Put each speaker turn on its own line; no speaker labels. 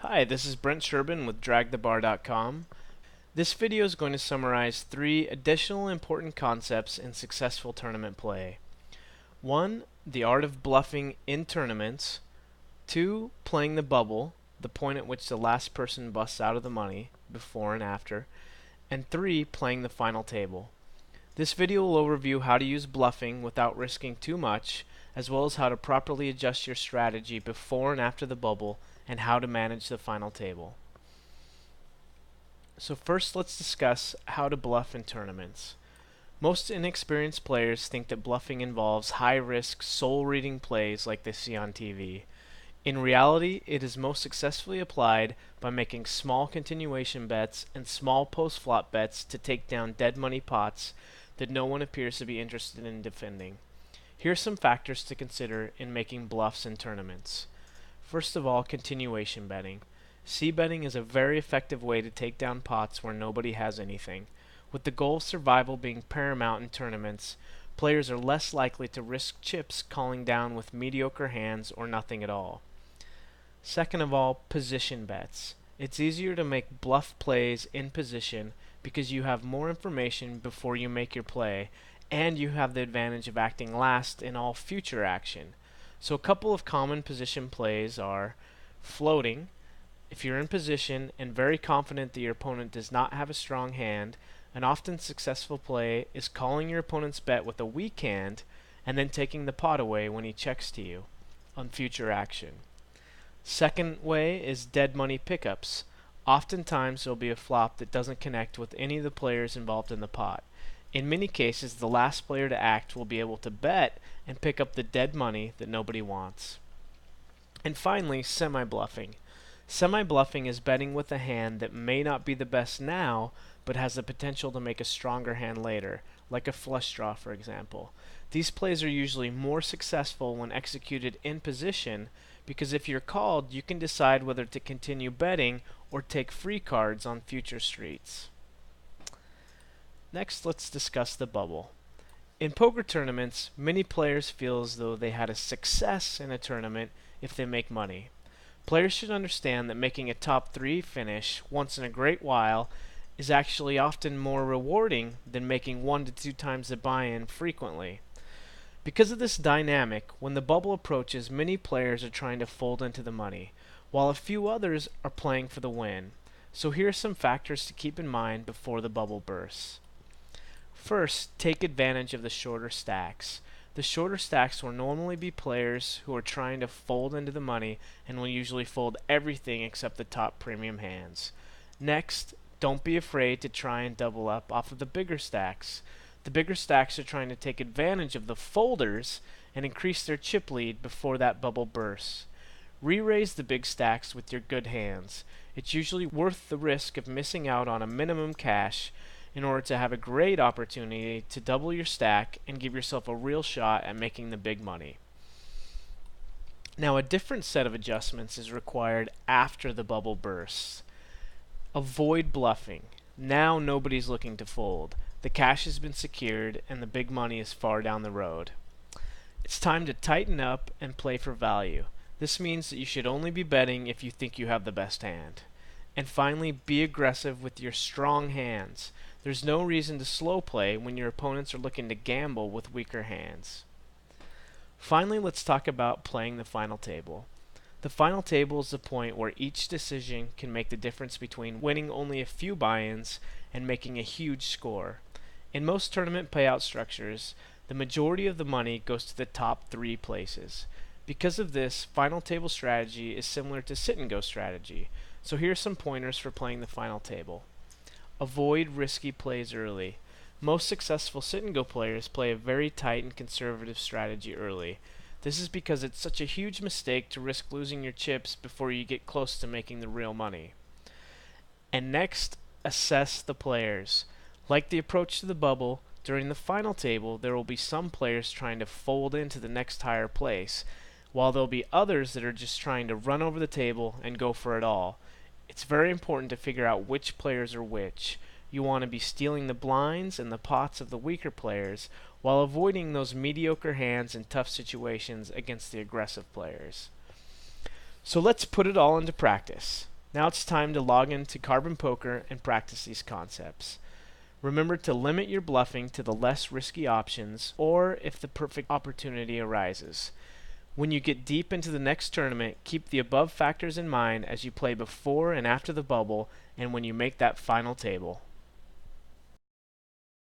Hi, this is Brent Sherbin with DragTheBar.com. This video is going to summarize 3 additional important concepts in successful tournament play. 1. The art of bluffing in tournaments. 2. Playing the bubble, the point at which the last person busts out of the money, before and after. And 3. Playing the final table. This video will overview how to use bluffing without risking too much, as well as how to properly adjust your strategy before and after the bubble, and how to manage the final table. So first, let's discuss how to bluff in tournaments. Most inexperienced players think that bluffing involves high-risk, soul-reading plays like they see on TV. In reality, it is most successfully applied by making small continuation bets and small post-flop bets to take down dead money pots that no one appears to be interested in defending. Here are some factors to consider in making bluffs in tournaments. First of all, continuation betting. C-betting is a very effective way to take down pots where nobody has anything. With the goal of survival being paramount in tournaments, players are less likely to risk chips calling down with mediocre hands or nothing at all. Second of all, position bets. It's easier to make bluff plays in position because you have more information before you make your play, and you have the advantage of acting last in all future action. So a couple of common position plays are floating. If you're in position and very confident that your opponent does not have a strong hand, an often successful play is calling your opponent's bet with a weak hand and then taking the pot away when he checks to you on future action. Second way is dead money pickups. Oftentimes there will be a flop that doesn't connect with any of the players involved in the pot. In many cases, the last player to act will be able to bet and pick up the dead money that nobody wants. And finally, semi-bluffing. Semi-bluffing is betting with a hand that may not be the best now, but has the potential to make a stronger hand later, like a flush draw, for example. These plays are usually more successful when executed in position, because if you're called, you can decide whether to continue betting or take free cards on future streets. Next, let's discuss the bubble. In poker tournaments, many players feel as though they had a success in a tournament if they make money. Players should understand that making a top 3 finish once in a great while is actually often more rewarding than making 1 to 2 times the buy-in frequently. Because of this dynamic, when the bubble approaches, many players are trying to fold into the money, while a few others are playing for the win. So here are some factors to keep in mind before the bubble bursts. First, take advantage of the shorter stacks. The shorter stacks will normally be players who are trying to fold into the money and will usually fold everything except the top premium hands. Next, don't be afraid to try and double up off of the bigger stacks. The bigger stacks are trying to take advantage of the folders and increase their chip lead before that bubble bursts. Re-raise the big stacks with your good hands. It's usually worth the risk of missing out on a minimum cash in order to have a great opportunity to double your stack and give yourself a real shot at making the big money. Now, a different set of adjustments is required after the bubble bursts. Avoid bluffing. Now nobody's looking to fold. The cash has been secured and the big money is far down the road. It's time to tighten up and play for value. This means that you should only be betting if you think you have the best hand. And finally, be aggressive with your strong hands. There's no reason to slow play when your opponents are looking to gamble with weaker hands. Finally, let's talk about playing the final table. The final table is the point where each decision can make the difference between winning only a few buy-ins and making a huge score. In most tournament payout structures, the majority of the money goes to the top 3 places. Because of this, final table strategy is similar to sit-and-go strategy. So here are some pointers for playing the final table. Avoid risky plays early. Most successful sit-and-go players play a very tight and conservative strategy early. This is because it's such a huge mistake to risk losing your chips before you get close to making the real money. And next, assess the players. Like the approach to the bubble, during the final table there will be some players trying to fold into the next higher place, while there'll be others that are just trying to run over the table and go for it all. It's very important to figure out which players are which. You want to be stealing the blinds and the pots of the weaker players, while avoiding those mediocre hands in tough situations against the aggressive players. So let's put it all into practice. Now it's time to log into Carbon Poker and practice these concepts. Remember to limit your bluffing to the less risky options, or if the perfect opportunity arises. When you get deep into the next tournament, keep the above factors in mind as you play before and after the bubble and when you make that final table.